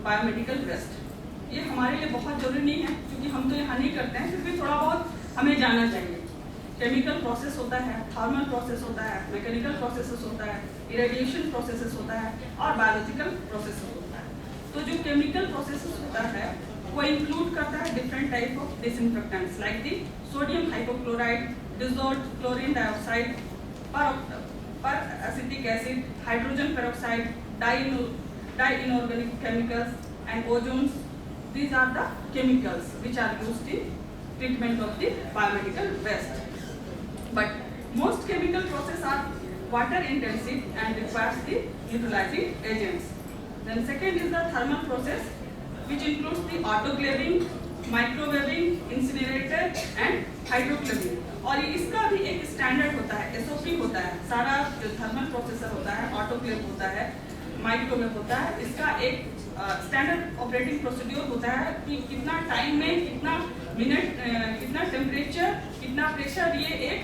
Biomedical waste. ये हमारे लिए बहुत ज़रूरी नहीं है क्योंकि हम तो यहाँ नहीं करते हैं, फिर भी थोड़ा बहुत हमें जाना चाहिए। केमिकल प्रोसेस होता है, थर्मल प्रोसेस होता है, मैकेनिकल प्रोसेसेस होता है, इरेडिएशन प्रोसेसेस होता है और बायोलॉजिकल प्रोसेसेस होता है। तो जो केमिकल प्रोसेसेस होता है वो इंक्लूड करता है different type of disinfectants like the sodium hypochloride, dissolved chlorine dioxide, peracetic acid, hydrogen peroxide, di inorganic chemicals and ozones. These are the chemicals which are used in treatment of the biomedical waste. But most chemical processes are water intensive and requires the neutralizing agents. Then second is the thermal process which includes the autoclaving, microwaving, incinerator and hydroclaving. और इसका भी एक standard होता है, SOP होता है। सारा जो थर्मल प्रोसेसर होता है, ऑटोक्लेव होता है, माइक्रोवेव होता है, इसका एक स्टैंडर्ड ऑपरेटिंग प्रोसीड्योर होता है कि कितना टाइम में, कितना मिनट, कितना टेम्परेचर, कितना प्रेशर, ये एक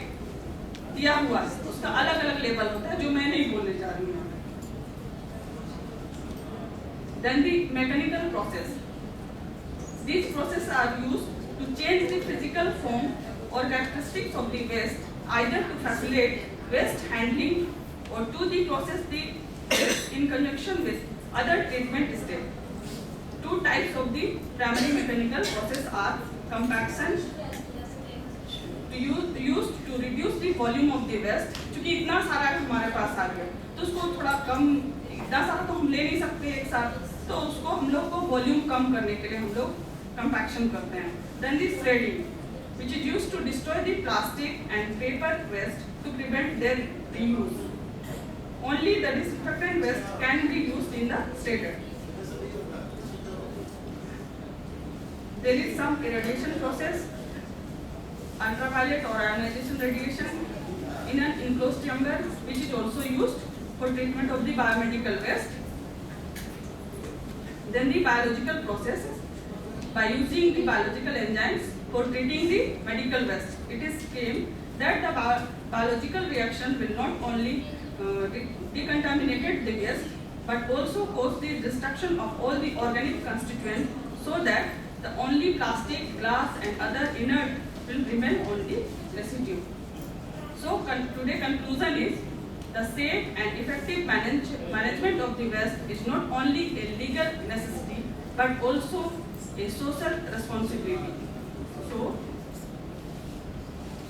दिया हुआ है। उसका अलग अलग लेवल होता है जो मैं नहीं बोलने जा रही हूँ। Then the mechanical process. These processes are used to change the physical form or characteristics of the waste, either to facilitate waste handling or to the process the waste in conjunction with other treatment steps. Two types of the primary mechanical process are compaction, used to reduce the volume of the waste. क्योंकि इतना सारा हमारे पास आ गया तो उसको थोड़ा कम, इतना सारा तो हम ले नहीं सकते एक साथ, तो उसको हम लोग को वॉल्यूम कम करने के लिए हम लोग कंपैक्शन करते हैं। Then the shredding, which is used to destroy the plastic and paper waste to prevent their reuse. Only the disinfectant waste can be used in the shredder. There is some irradiation process, ultraviolet or ionization radiation in an enclosed chamber, which is also used for treatment of the biomedical waste. Then the biological process, by using the biological enzymes for treating the medical waste. It is claimed that the biological reaction will not only decontaminate the waste but also cause the destruction of all the organic constituents so that the only plastic, glass and other inert will remain on the residue. So today conclusion is the safe and effective management of the waste is not only a legal necessity but also a social responsibility. So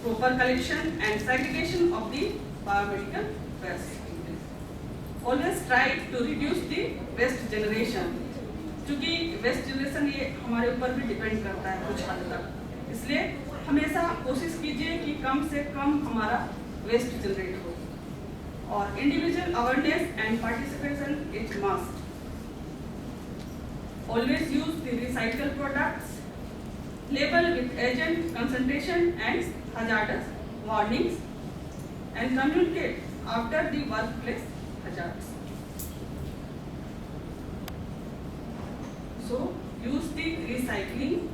proper collection and segregation of the biomedical waste. Always try to reduce the waste generation. क्योंकि waste generation ये हमारे ऊपर भी depend करता है कुछ हद तक, इसलिए हमेशा कोशिश कीजिए कि कम से कम हमारा वेस्ट जनरेट हो। और individual awareness and participation is must. Always use the recycled products, label with agent concentration and hazardous warnings, and communicate after the workplace hazards. So use the recycling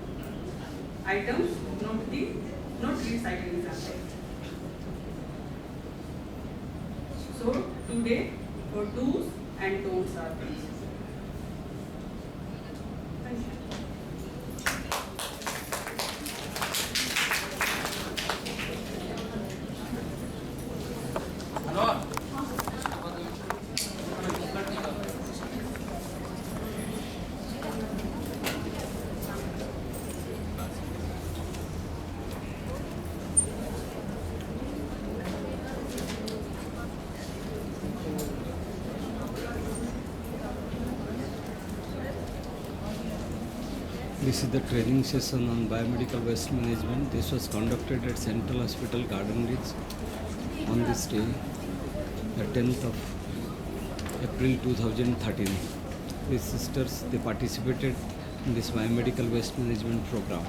items, not recycling items. So today for do's and don'ts are these. This is the training session on biomedical waste management. This was conducted at Central Hospital, Garden Ridge on this day, the 10th of April 2013. These sisters, they participated in this biomedical waste management program.